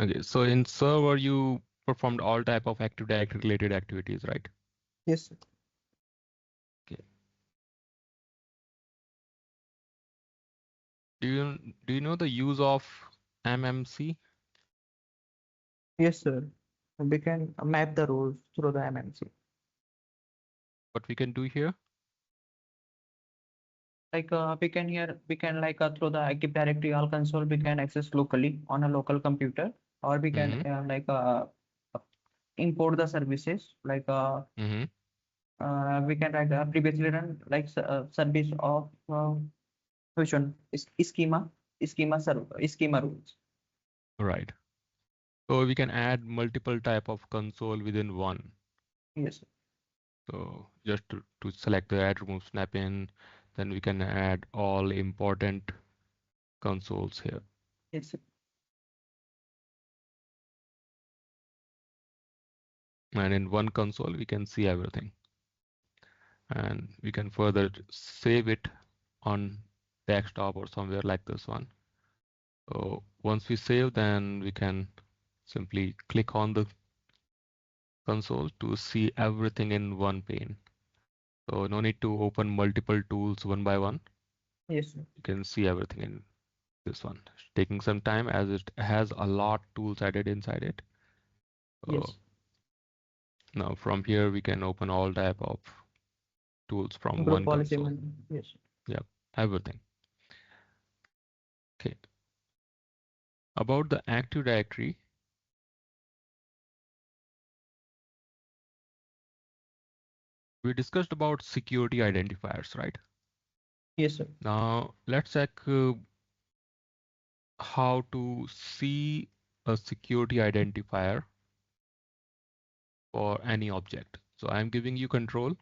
Okay, so in server, you performed all type of Active Directory related activities, right? Yes, sir. Okay. Do you know the use of MMC? Yes, sir. We can map the roles through the MMC. What we can do here? Like we can like through the Active Directory all console we can access locally on a local computer, or we can import the services like we can write previously run like service of which one is schema rules. Right. So we can add multiple type of console within one. Yes, sir. So just to select the add remove snap in, then we can add all important consoles here. Yes, sir. And in one console, we can see everything. And we can further save it on desktop or somewhere like this one. So once we save, then we can simply click on the console to see everything in one pane. So no need to open multiple tools one by one. Yes, sir. You can see everything in this one. It's taking some time as it has a lot tools added inside it. So Yes. now from here we can open all type of tools from Group one policy. console. Yes. Yep, everything. Okay. About the Active Directory, we discussed about security identifiers, right? Yes, sir. Now let's check how to see a security identifier for any object. So I'm giving you control.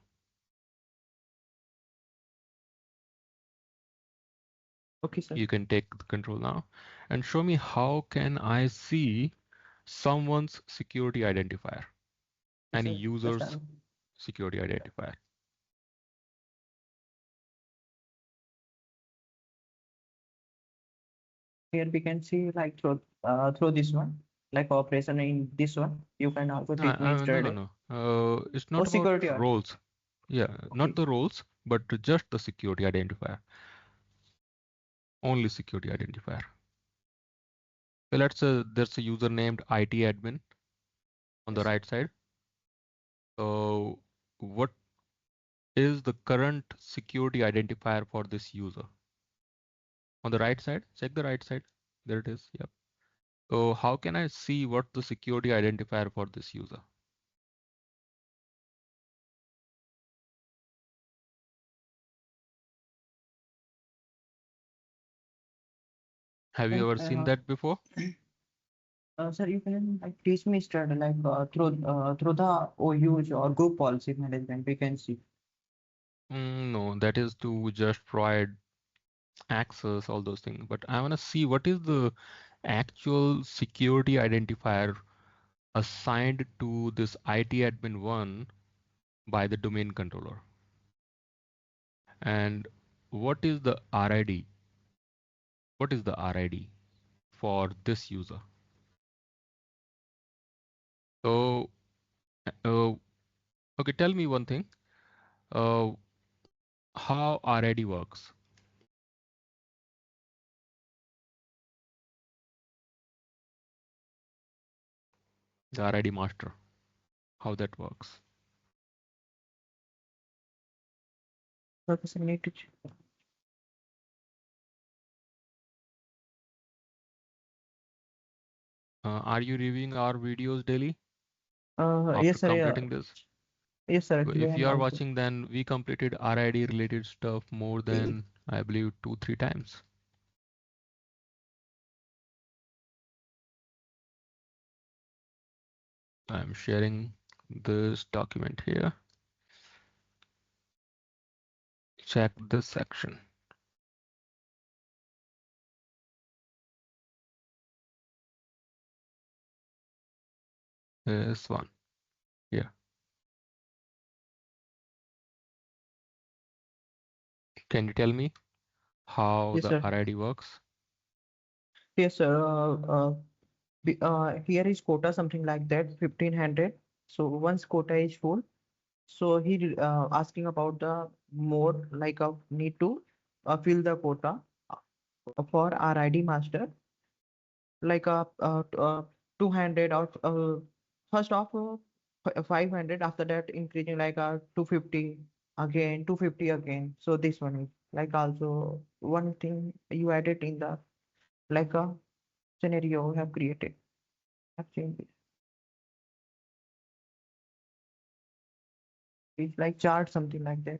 Okay, sir. You can take the control now and show me how can I see someone's security identifier, Yes, any sir. Just user's security identifier. here we can see like through this one, like operation in this one. You can also take me No, instead. no, no. It's Oh, not about security. roles. Yeah, not Okay. the roles, but just the security identifier. Only security identifier. So let's say there's a user named IT admin on the Yes. right side. So what is the current security identifier for this user? On the right side, check the right side. There it is. Yep. So how can I see what the security identifier for this user? Have you ever seen that before? Sir, you can like teach me instead like through the OUs or group policy management. We can see. No, that is to just provide access, all those things. But I want to see what is the actual security identifier assigned to this IT admin 1 by the domain controller. And what is the RID? What is the RID for this user? So, okay, tell me one thing. How RID works? The RID master, how that works? Okay, sir, need to check. Are you reviewing our videos daily after Yes, sir. Yeah. completing this? Yes, sir. Actually, If I'm you are also. watching, then we completed RID related stuff more than, I believe, 2-3 times. I'm sharing this document here. Check this section. This one. Yeah. Can you tell me how Yes, the sir. RID works? Yes, sir. Here is quota something like that 1500. So once quota is full, so he asking about the more like a need to fill the quota for our ID master like a 200 or first of 500, after that increasing like a 250 again 250 again. So this one is like also one thing you added in the like a scenario we have created. Have changed it. It's like chart something like that.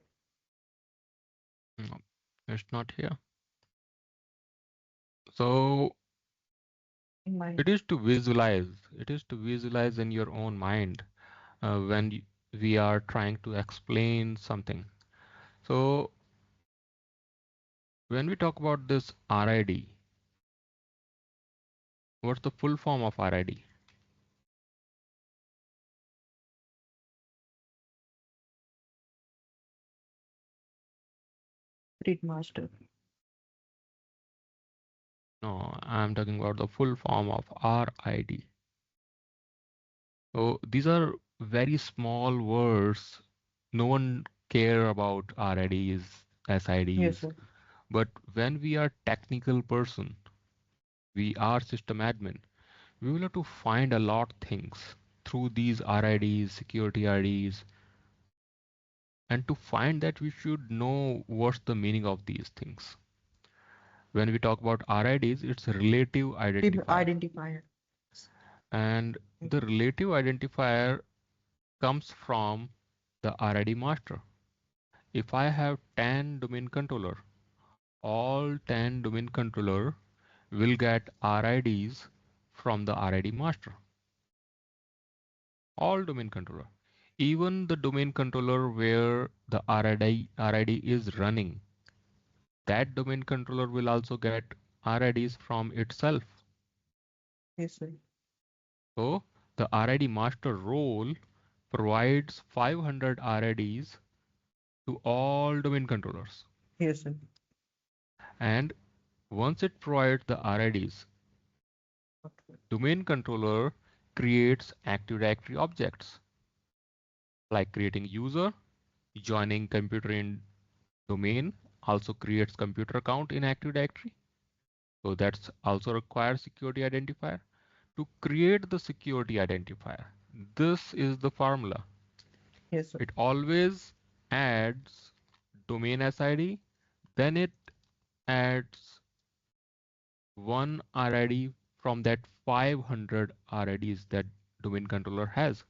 No, it's not here. So In my it is to visualize. It is to visualize in your own mind when we are trying to explain something. So when we talk about this RID, what's the full form of RID? read master. No, I'm talking about the full form of RID. So these are very small words. No one care about RIDs, Yes, SIDs. sir. But when we are technical person, we are system admin, we will have to find a lot things through these RIDs, security IDs, and to find that we should know what's the meaning of these things. When we talk about RIDs, it's relative identifier. Identifier. And Yes, the relative identifier comes from the RID master. If I have 10 domain controller, all 10 domain controller will get RIDs from the RID master. All domain controller. Even the domain controller where the RID is running, that domain controller will also get RIDs from itself. yes, sir. So the RID master role provides 500 RIDs to all domain controllers. Yes, sir. And once it provides the RIDs, Okay. domain controller creates Active Directory objects like creating user, joining computer in domain, also creates computer account in Active Directory. So that's also requires security identifier. To create the security identifier, this is the formula. Yes, sir. It always adds domain SID, then it adds one RID from that 500 RIDs that domain controller has,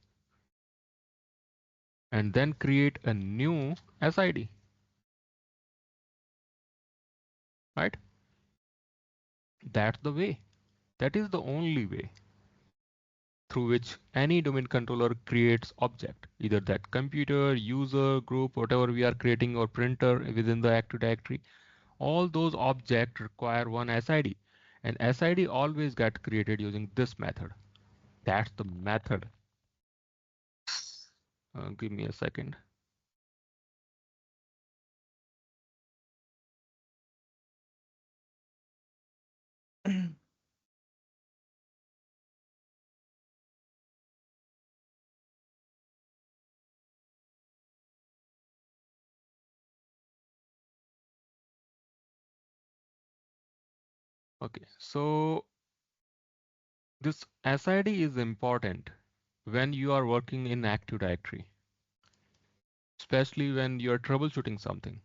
and then create a new SID, right? That's the way. That is the only way through which any domain controller creates object, either that computer, user, group, whatever we are creating, or printer within the Active Directory. All those objects require one SID, and SID always get created using this method. That's the method. Give me a second. Okay, so this SID is important when you are working in Active Directory, especially when you're troubleshooting something.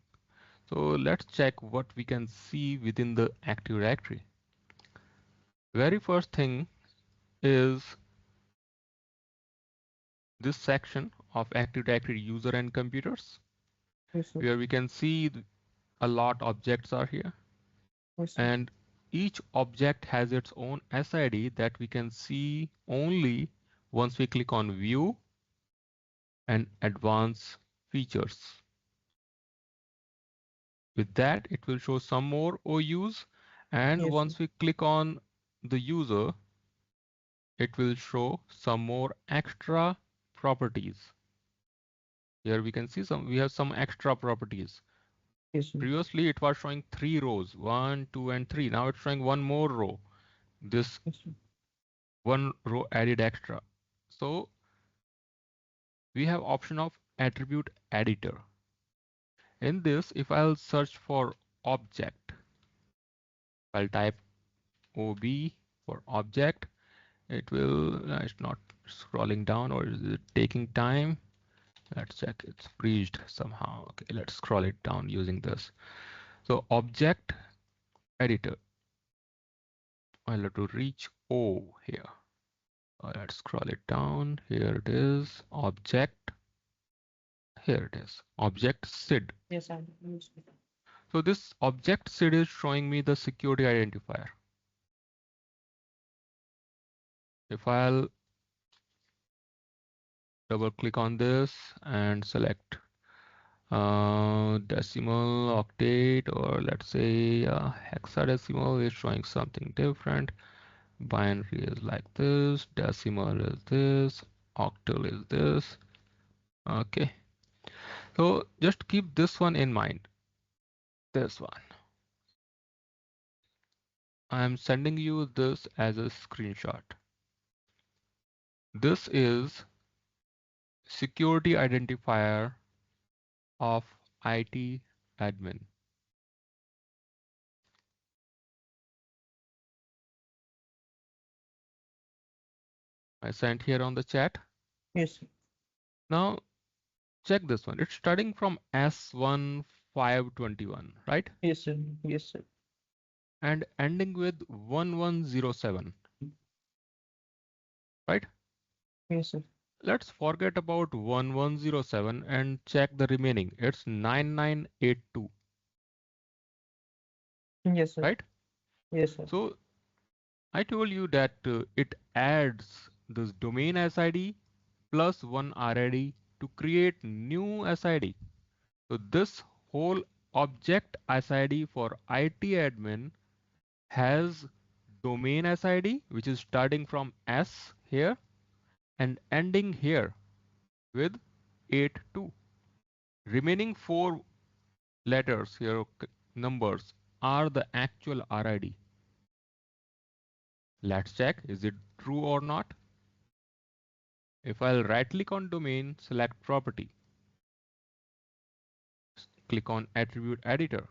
So let's check what we can see within the Active Directory. Very first thing is this section of Active Directory user and computers, Yes, sir. where we can see a lot objects are here, Yes, sir. and each object has its own SID that we can see only once we click on view and advanced features. With that, it will show some more OUs, and Yes, sir. once we click on the user, it will show some more extra properties. Here we can see we have some extra properties. Yes, sir. Previously it was showing 3 rows, 1, 2, and 3. Now it's showing one more row. This Yes, sir. one row added extra. So we have option of attribute editor. In this, if I'll search for object, I'll type OB for object. It will, it's not scrolling down, or is it taking time? Let's check, it's breached somehow. Okay, let's scroll it down using this. So object editor, I'll have to reach O here. Let's scroll it down. Here it is, object. Here it is, object SID. Yes, I use it. So this object SID is showing me the security identifier. If I'll double click on this and select decimal, octet, or let's say hexadecimal is showing something different. Binary is like this, decimal is this, octal is this. Okay, so just keep this one in mind. This one. I'm sending you this as a screenshot. This is security identifier of IT admin. I sent here on the chat. Yes, sir. Now check this one. It's starting from S1521, right? Yes, sir. Yes, sir. And ending with 1107, right? Yes, sir. Let's forget about 1107 and check the remaining. It's 9982, Yes, sir. right? Yes, sir. So I told you that it adds this domain SID plus one RID to create new SID. So this whole object SID for IT admin has domain SID, which is starting from S here and ending here with 82. Remaining four letters here, numbers, are the actual RID. Let's check, is it true or not? If I'll right click on domain, select property, click on attribute editor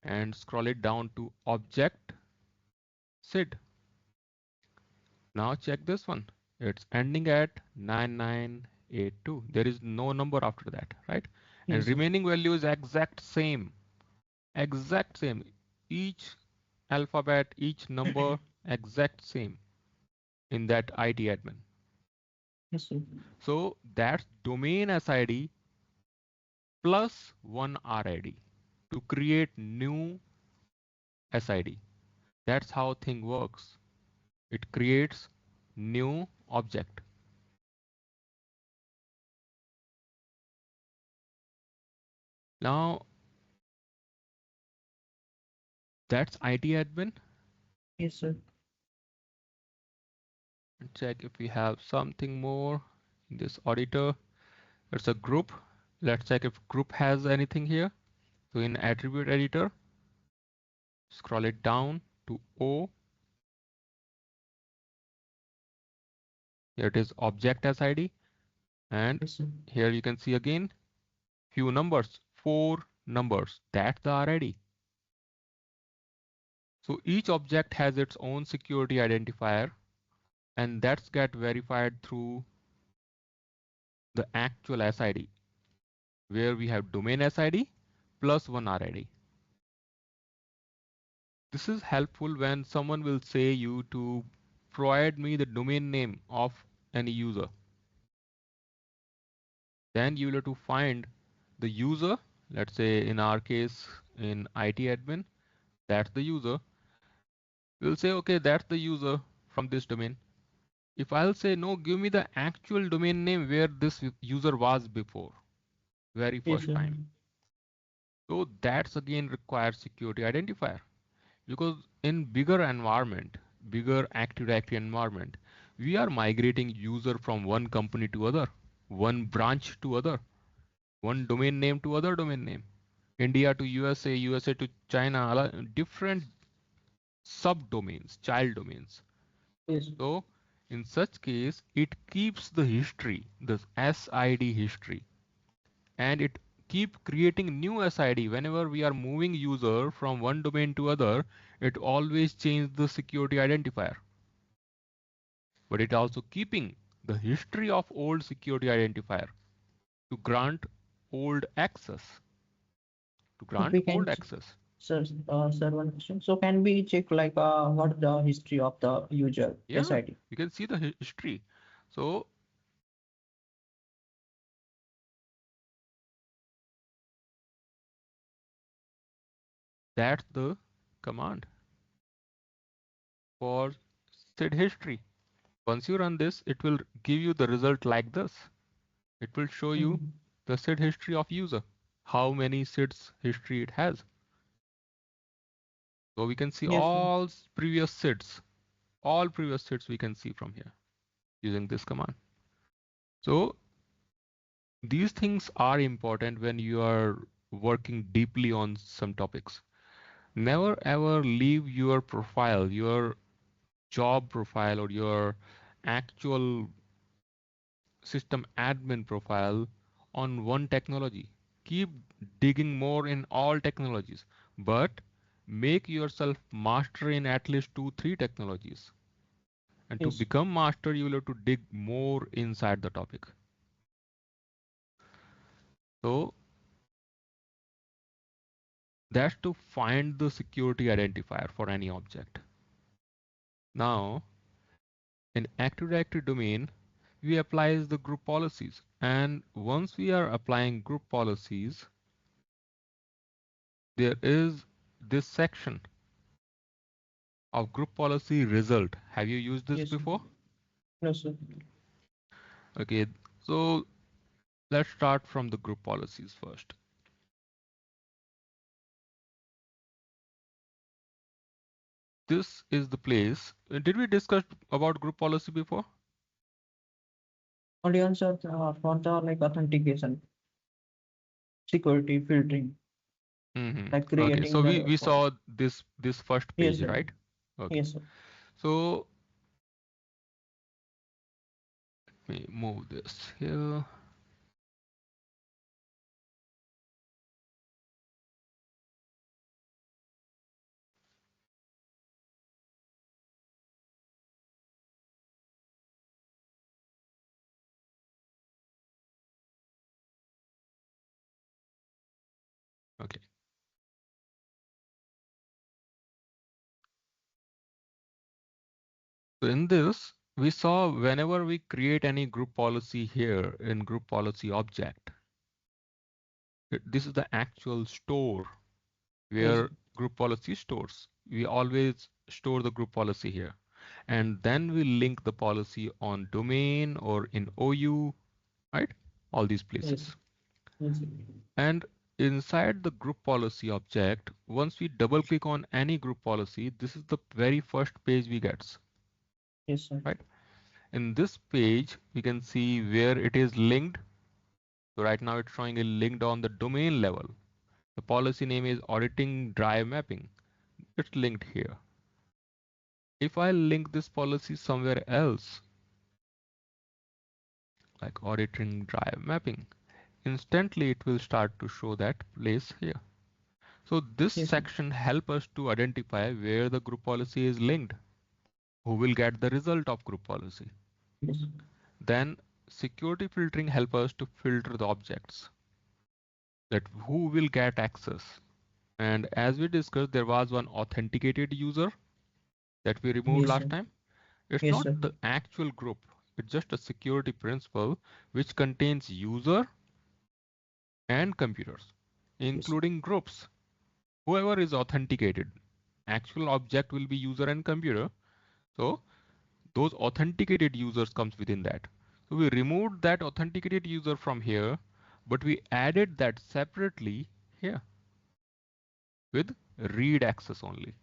and scroll it down to object SID. Now check this one. It's ending at 9982. There is no number after that, right? And Yes, sir. remaining value is exact same. Exact same. Each alphabet, each number, exact same in that IT admin. Yes, sir. So that's domain SID plus one RID to create new SID. That's how thing works. It creates new object. Now that's IT admin. Yes, sir. Check if we have something more in this auditor. It's a group. Let's check if group has anything here. So in attribute editor, scroll it down to O. Here it is object SID. And Yes, sir. here you can see again few numbers, 4 numbers. That's the RID. So each object has its own security identifier, and that's get verified through the actual SID, where we have domain SID plus one RID. This is helpful when someone will say you to provide me the domain name of any user. Then you will have to find the user. Let's say in our case in IT admin, that's the user. We'll say, okay, that's the user from this domain. If I'll say, no, give me the actual domain name where this user was before, very Yes, first sir. time. So that's again requires security identifier, because in bigger environment, bigger Active Directory environment, we are migrating user from one company to other, one branch to other, one domain name to other domain name, India to USA, USA to China, different subdomains, child domains. Yes. So In such case, it keeps the history, the SID history, and it keep creating new SID whenever we are moving user from one domain to other. It always change the security identifier, but it also keeping the history of old security identifier to grant old access, to If grant we can, old access. sir, one question. So can we check like what the history of the user Yeah, SID? you can see the history. So that's the command for SID history. Once you run this, it will give you the result like this. It will show you Mhm. the SID history of user, how many SIDs history it has. So we can see Yes, sir. all previous SIDs we can see from here using this command. So these things are important when you are working deeply on some topics. Never ever leave your profile, your job profile or your actual system admin profile on one technology. Keep digging more in all technologies, but make yourself master in at least 2, 3 technologies. And to Yes, become master, you will have to dig more inside the topic. So that's to find the security identifier for any object. Now, in Active Directory domain, we apply the group policies. And once we are applying group policies, there is this section of group policy result. Have you used this yes, sir. before? No, sir. Okay, so let's start from the group policies first. This is the place. Did we discuss about group policy before? Only answer for the like authentication, security filtering, like Okay, creating so the we policy. saw this first Yes, page, sir. right? Okay, Yes, sir. so let me move this here. Okay, so in this, we saw whenever we create any group policy here in group policy object, this is the actual store Yes, sir. where group policy stores. We always store the group policy here. And then we link the policy on domain or in OU, right? All these Yes, places. yes, sir. And inside the group policy object, once we double click on any group policy, this is the very first page we get, Yes, sir. right? In this page, we can see where it is linked. So right now it's showing a linked on the domain level. The policy name is auditing drive mapping. It's linked here. If I link this policy somewhere else, like auditing drive mapping, instantly it will start to show that place here. So this Yes, sir. section help us to identify where the group policy is linked, who will get the result of group policy. Yes, Then security filtering help us to filter the objects, that who will get access. And as we discussed, there was one authenticated user that we removed yes, last sir. time. It's Yes, not sir. the actual group. It's just a security principle which contains user and computers, Yes, including groups. Whoever is authenticated, actual object will be user and computer. So those authenticated users comes within that. So we removed that authenticated user from here, but we added that separately here with read access only.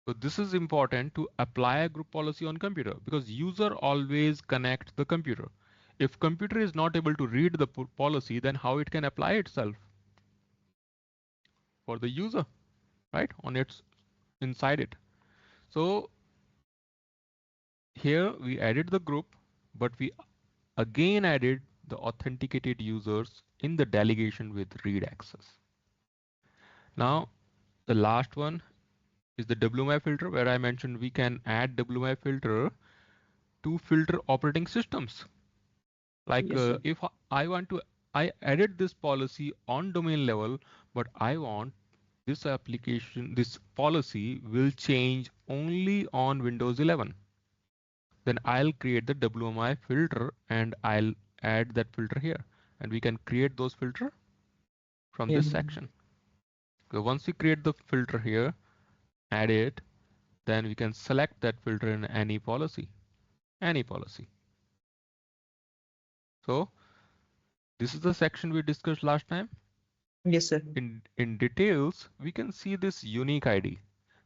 So this is important to apply a group policy on computer because user always connect the computer. If computer is not able to read the policy, then how it can apply itself for the user, right? On its inside it. So here we added the group, but we again added the authenticated users in the delegation with read access. Now, the last one is the WMI filter, where I mentioned we can add WMI filter to filter operating systems. Like Yes, sir. if I want to, I added this policy on domain level, but I want this application, this policy will change only on Windows 11. Then I'll create the WMI filter and I'll add that filter here. And we can create those filter from Yes, this sir. section. So once we create the filter here, add it, then we can select that filter in any policy, any policy. So this is the section we discussed last time. Yes, sir. In details, we can see this unique ID.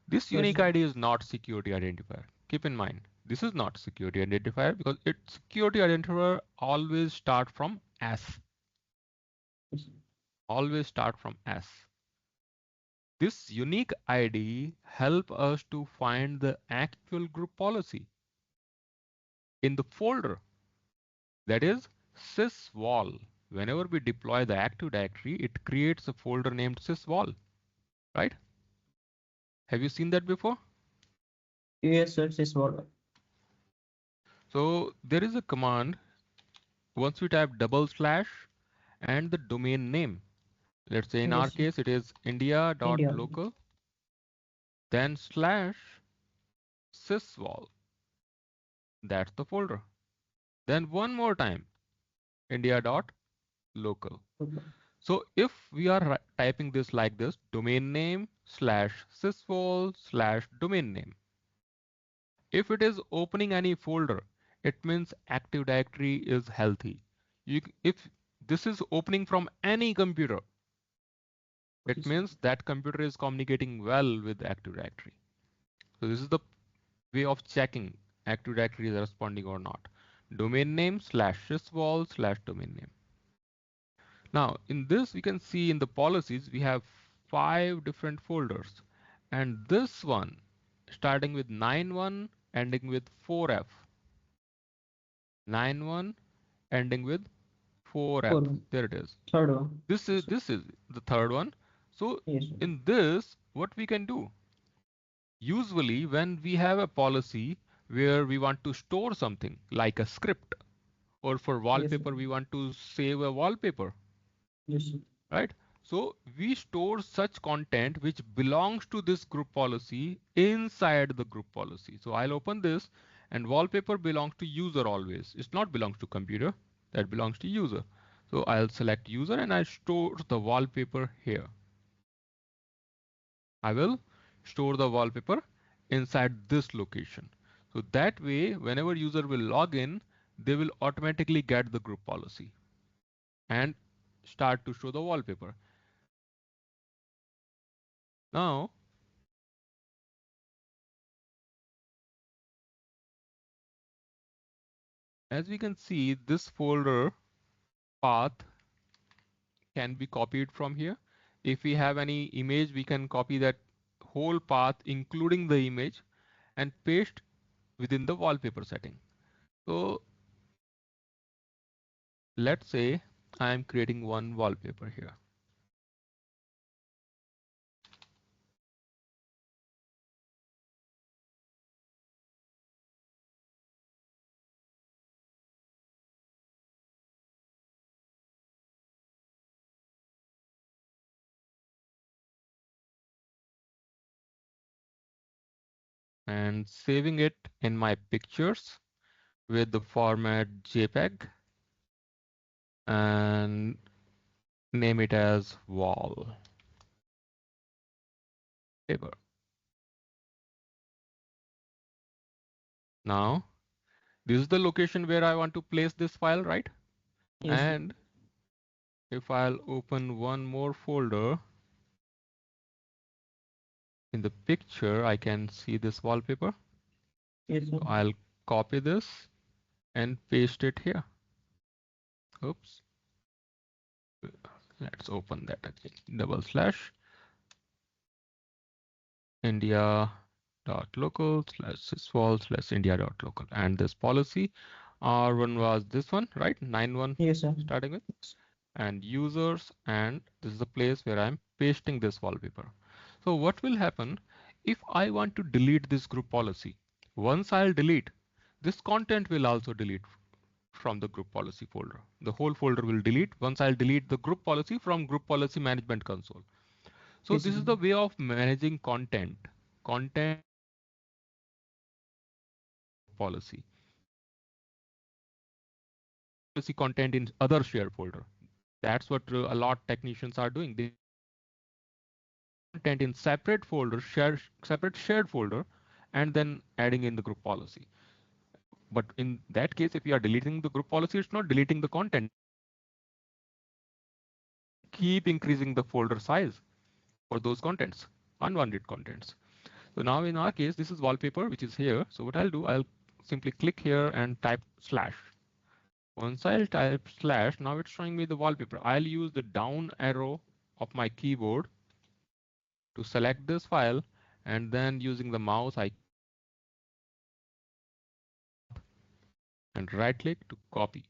This Yes, unique sir. ID is not security identifier. Keep in mind, this is not security identifier because its security identifier always start from S. Yes, sir. Always start from S. This unique ID help us to find the actual group policy in the folder, that is sysvol. Whenever we deploy the Active Directory, it creates a folder named sysvol, right? Have you seen that before? Yes, sir. It's small. So there is a command. Once we type / and the domain name, let's say in our Yes, sir. case it is India. india.local, then /sysvol. That's the folder. Then one more time, india.local. Okay. So if we are typing this like this, domain name /sysvol/domain name. If it is opening any folder, it means Active Directory is healthy. If this is opening from any computer, it Yes, sir. means that computer is communicating well with Active Directory. So this is the way of checking Active Directory is responding or not. Domain name /sysvol/domain name. Now in this we can see in the policies we have 5 different folders, and this one starting with 91 ending with 4F. 91 ending with 4F. Four. There it is. Third one. This is the third one. So Yes, sir. in this, what we can do? Usually when we have a policy where we want to store something like a script, or for Yes, sir. wallpaper we want to save a wallpaper, Yes, sir. right? So we store such content which belongs to this group policy inside the group policy. So I'll open this, and wallpaper belongs to user always. It's not belongs to computer, that belongs to user. So I'll select user and I store the wallpaper here. I will store the wallpaper inside this location. So that way, whenever user will log in, they will automatically get the group policy and start to show the wallpaper. Now, as we can see, this folder path can be copied from here. If we have any image, we can copy that whole path, including the image, and paste within the wallpaper setting. So let's say I am creating one wallpaper here. And saving it in my pictures with the format JPEG and name it as wallpaper. Now, this is the location where I want to place this file, right? Yes, sir. And if I'll open one more folder in the picture, I can see this wallpaper. Yes, sir. So I'll copy this and paste it here. Oops. Let's open that again. / India dot local slash sysvol slash india dot local, and this policy R1 was this one, right? 91 Yes, sir. starting with, and users, and this is the place where I'm pasting this wallpaper. So what will happen if I want to delete this group policy? Once I'll delete, this content will also delete from the group policy folder. The whole folder will delete once I'll delete the group policy from group policy management console. So Yes, this sir. is the way of managing content. Content policy. Policy content in other shared folder. That's what a lot technicians are doing. They content in separate folder, separate shared folder, and then adding in the group policy. But in that case, if you are deleting the group policy, it's not deleting the content. Keep increasing the folder size for those contents, unwanted contents. So now in our case, this is wallpaper, which is here. So what I'll do, I'll simply click here and type slash. Once I'll type slash, now it's showing me the wallpaper. I'll use the down arrow of my keyboard to select this file, and then using the mouse, I and right click to copy.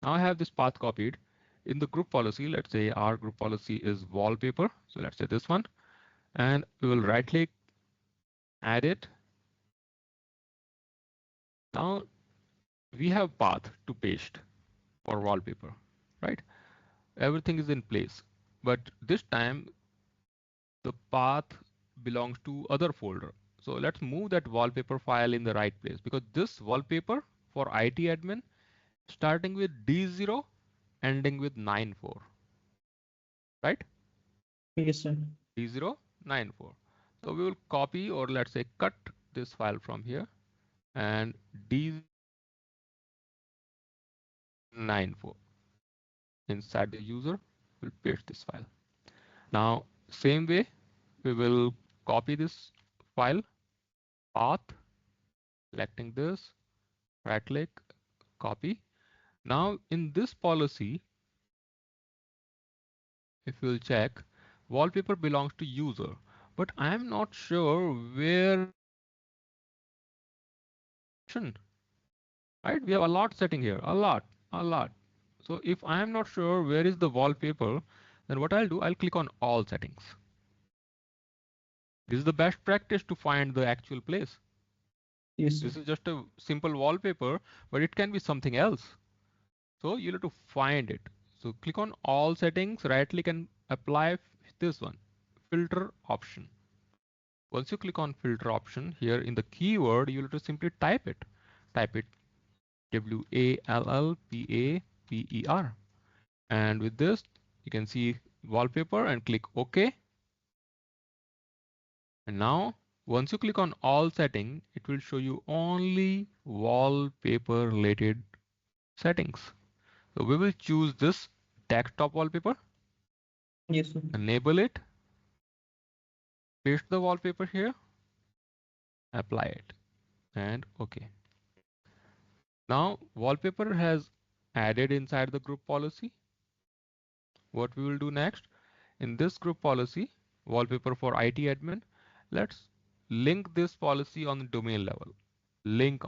Now I have this path copied. In the group policy, let's say our group policy is wallpaper. So let's say this one, and we will right click, add it. Now we have path to paste for wallpaper, right? Everything is in place, but this time the path belongs to other folder. So let's move that wallpaper file in the right place, because this wallpaper for IT admin starting with D0 ending with 94, right? Yes, sir. D094. So we will copy, or let's say cut this file from here, and D94 inside the user will paste this file. Now same way we will copy this file path, selecting this, right click, copy. Now in this policy, if you'll check, wallpaper belongs to user, but I'm not sure where, right? We have a lot setting here, a lot. So if I'm not sure where is the wallpaper, then what I'll do, I'll click on all settings. This is the best practice to find the actual place. Yes, sir. This is just a simple wallpaper, but it can be something else. So you'll have to find it. So click on all settings, right click and apply this one, filter option. Once you click on filter option here in the keyword, you'll have to simply type it. Type it WALLPAPER. And with this, you can see wallpaper and click OK. And now once you click on all setting, it will show you only wallpaper related settings. So we will choose this desktop wallpaper, Yes, sir. enable it, paste the wallpaper here, apply it, and OK. Now wallpaper has added inside the group policy. What we will do next, in this group policy, wallpaper for IT admin, let's link this policy on the domain level. Link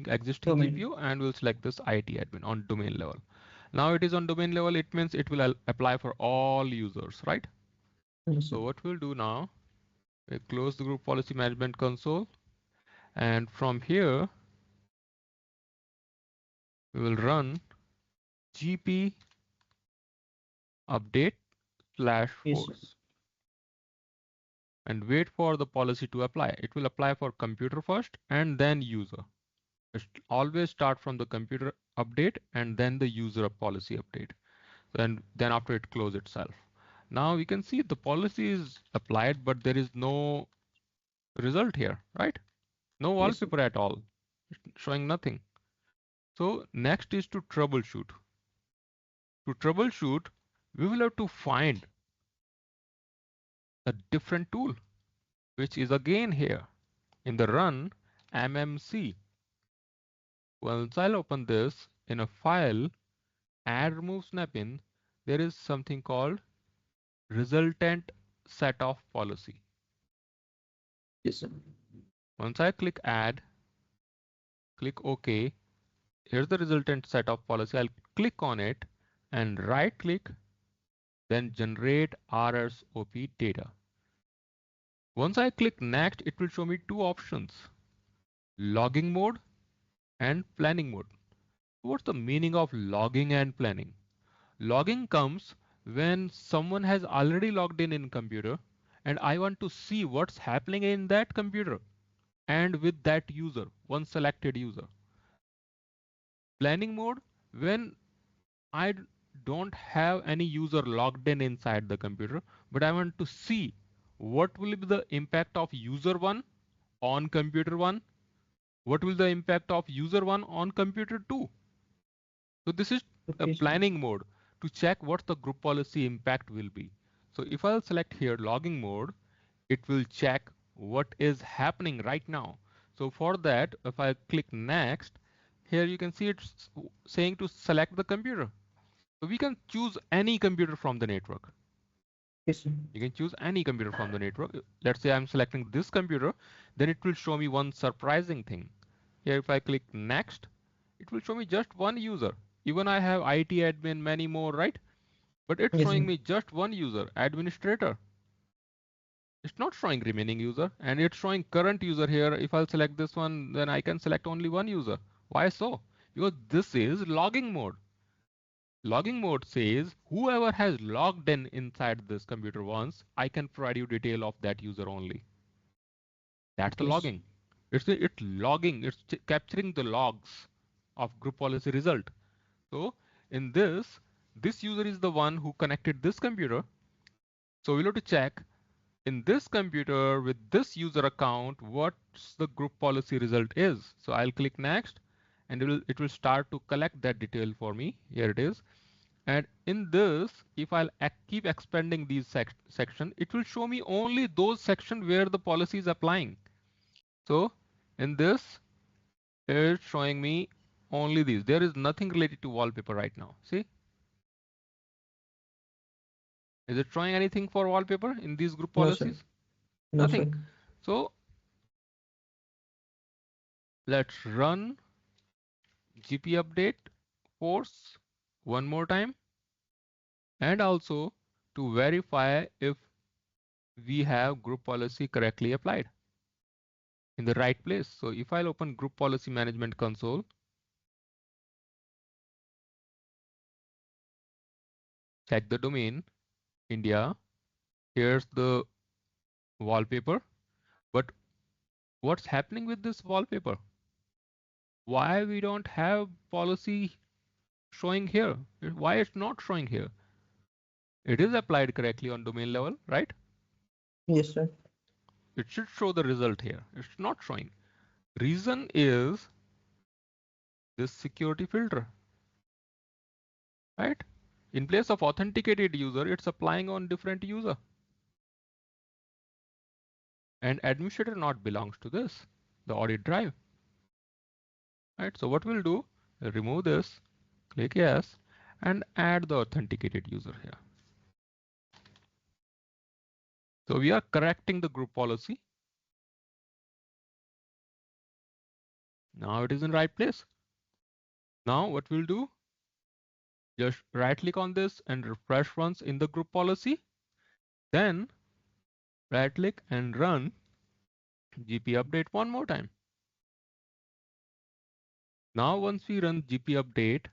existing Domain. GPU, and we'll select this IT admin on domain level. Now it is on domain level, it means it will apply for all users, right? Yes, sir. So what we'll do now, we close the group policy management console, and from here we will run gp update slash Yes, sir. force and wait for the policy to apply. It will apply for computer first and then user. Always start from the computer update and then the user policy update. Then after it close itself. Now we can see the policy is applied, but there is no result here, right? No Yes, sir. wallpaper at all, showing nothing. So next is to troubleshoot. To troubleshoot, we will have to find a different tool, which is again here in the run mmc. Once I'll open this in a file, add remove snap-in, there is something called resultant set of policy. Yes, sir. Once I click add, click OK, here's the resultant set of policy. I'll click on it and right click, then generate RSOP data. Once I click next, it will show me two options, logging mode and planning mode. What's the meaning of logging and planning? Logging comes when someone has already logged in computer and I want to see what's happening in that computer and with that user, one selected user. Planning mode, when I don't have any user logged in inside the computer, but I want to see what will be the impact of user 1 on computer 1, what will the impact of user 1 on computer 2. So this is a Okay, sir. planning mode to check what the group policy impact will be. So if I'll select here logging mode, it will check what is happening right now. So for that, if I click next, here you can see it's saying to select the computer. So we can choose any computer from the network. Yes, sir. You can choose any computer from the network. Let's say I'm selecting this computer, then it will show me one surprising thing. Here if I click next, it will show me just one user. Even I have IT admin, many more, right? But it's Yes, showing sir. me just one user, administrator. It's not showing remaining user, and it's showing current user here. If I'll select this one, then I can select only one user. Why so? Because this is logging mode. Logging mode says whoever has logged in inside this computer once, I can provide you detail of that user only. That's the Yes. logging. It's logging. It's capturing the logs of group policy result. So in this user is the one who connected this computer. So we'll have to check in this computer with this user account, what's the group policy result is. So I'll click next and it will start to collect that detail for me. Here it is. And in this, if I'll keep expanding these section, it will show me only those sections where the policy is applying. So in this, it's showing me only these. There is nothing related to wallpaper right now. See? Is it showing anything for wallpaper in these group No, sir. policies? No, Nothing. sir. So let's run GPUpdate force one more time, and also to verify if we have group policy correctly applied in the right place. So if I'll open group policy management console, check the domain India, here's the wallpaper, but what's happening with this wallpaper? Why we don't have policy showing here? Why it's not showing here? It is applied correctly on domain level, right? Yes, sir. It should show the result here. It's not showing. Reason is this security filter, right? In place of authenticated user, it's applying on different user. And administrator not belongs to this, the audit drive. Right? So what we'll do, we'll remove this, click yes, and add the authenticated user here. So we are correcting the group policy. Now it is in right place. Now what we'll do, just right click on this and refresh once in the group policy. Then right click and run GPUpdate one more time. Now once we run GPUpdate,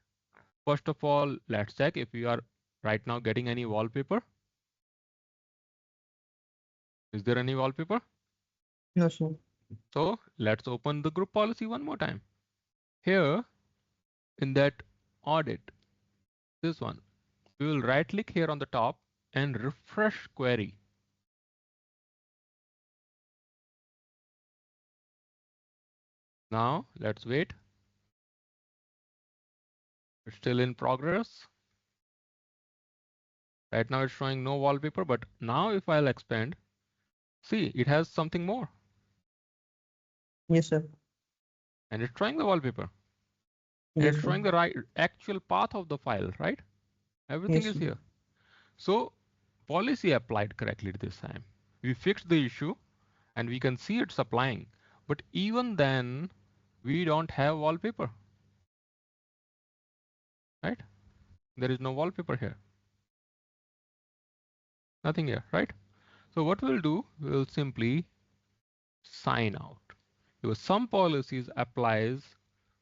first of all, let's check if we are right now getting any wallpaper. Is there any wallpaper? No, sir. So let's open the group policy one more time. Here in that audit, this one, we will right click here on the top and refresh query. Now let's wait. It's still in progress. Right now it's showing no wallpaper, but now if I'll expand, see, it has something more. Yes, sir. And it's showing the wallpaper. And Yes, it's sir. showing the right actual path of the file, right? Everything Yes, is sir. here. So policy applied correctly this time. We fixed the issue and we can see it's applying. But even then, we don't have wallpaper, right? There is no wallpaper here. Nothing here, right? So what we'll do, we'll simply sign out. Because some policies applies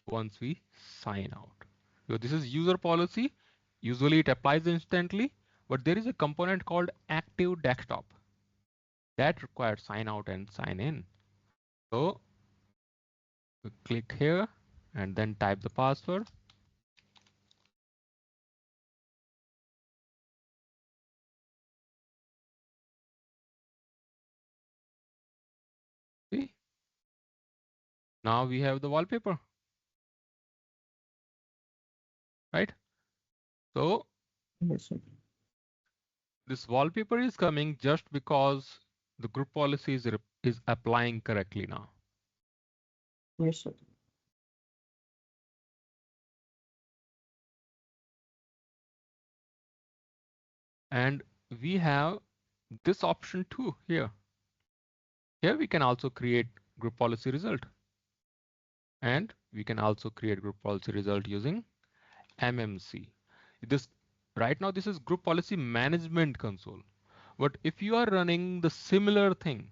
once we sign out. So this is user policy. Usually it applies instantly, but there is a component called active desktop that requires sign out and sign in. So we click here and then type the password. See, now we have the wallpaper, right? So Yes, sir. this wallpaper is coming just because the group policy is applying correctly now. Yes, sir. And we have this option too here. Here we can also create group policy result. And we can also create group policy result using MMC. This right now this is group policy management console. But if you are running the similar thing,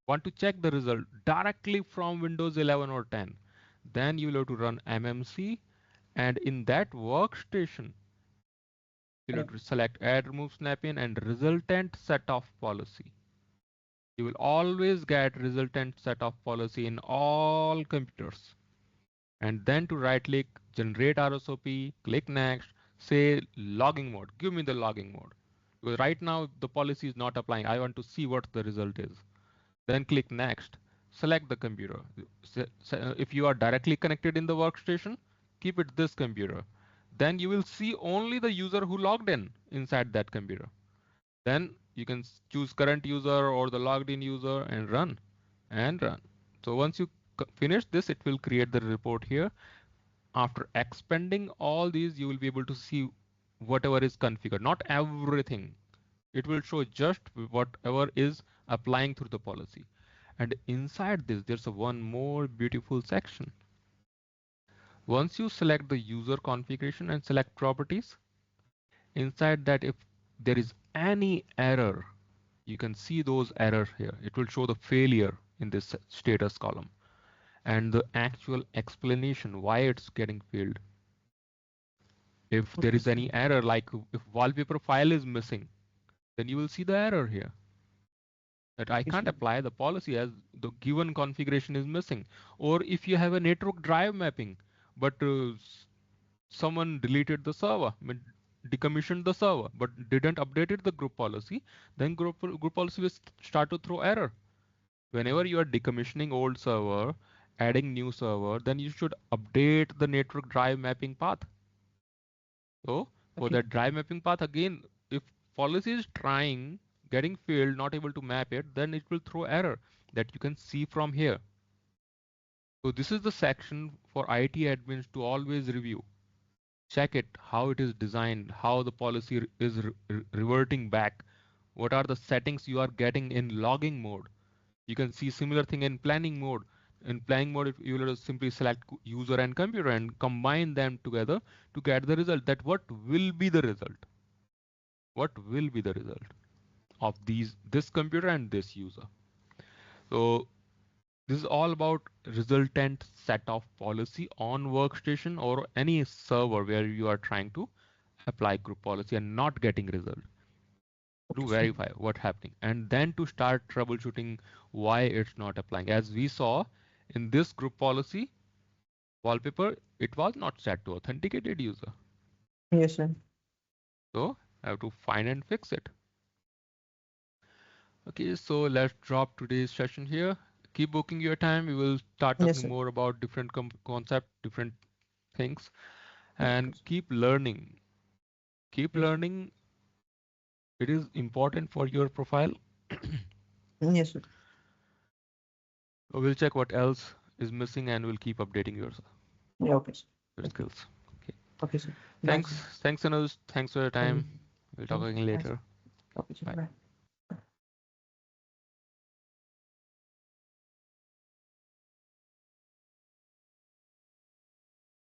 want to check the result directly from Windows 11 or 10, then you will have to run MMC, and in that workstation, you'll have to select add, remove, snap in, and resultant set of policy. You will always get resultant set of policy in all computers. And then to right click, generate RSOP, click next, say logging mode, give me the logging mode. Because right now the policy is not applying. I want to see what the result is. Then click next, select the computer. If you are directly connected in the workstation, keep it this computer. Then you will see only the user who logged in inside that computer. Then you can choose current user or the logged in user and run and run. So once you finish this, it will create the report here. After expanding all these, you will be able to see whatever is configured, not everything. It will show just whatever is applying through the policy. And inside this, there's a one more beautiful section. Once you select the user configuration and select properties, inside that, if there is any error, you can see those errors here. It will show the failure in this status column and the actual explanation why it's getting failed. If there Okay, is sir. any error, like if wallpaper file is missing, then you will see the error here. That I Yes, can't sir. apply the policy as the given configuration is missing. Or if you have a network drive mapping, but someone deleted the server, decommissioned the server, but didn't update it the group policy, then group policy will start to throw error. Whenever you are decommissioning old server, adding new server, then you should update the network drive mapping path. So for Okay. that drive mapping path, again, if policy is trying, getting failed, not able to map it, then it will throw error that you can see from here. So this is the section for IT admins to always review. Check it, how it is designed, how the policy is reverting back. What are the settings you are getting in logging mode? You can see similar thing in planning mode. In planning mode, you will simply select user and computer and combine them together to get the result. That what will be the result? What will be the result of this computer and this user? So this is all about resultant set of policy on workstation or any server where you are trying to apply group policy and not getting result. To Okay, sir. verify what's happening and then to start troubleshooting why it's not applying. As we saw in this group policy wallpaper, it was not set to authenticated user. Yes, sir. So I have to find and fix it. Okay, so let's drop today's session here. Keep booking your time. We will start Yes, talking sir. more about different concept, different things, Okay, and sir. keep learning. Keep Yes, sir. learning. It is important for your profile. Yes, sir. We'll check what else is missing and we'll keep updating Yeah, okay, sir. your Okay. skills. Okay. Okay, sir. Bye, Thanks. sir. Thanks, Anuj. Thanks for your Thank time. you. We'll talk Thank you. again Bye, sir. later. Okay, sir. Bye. Bye.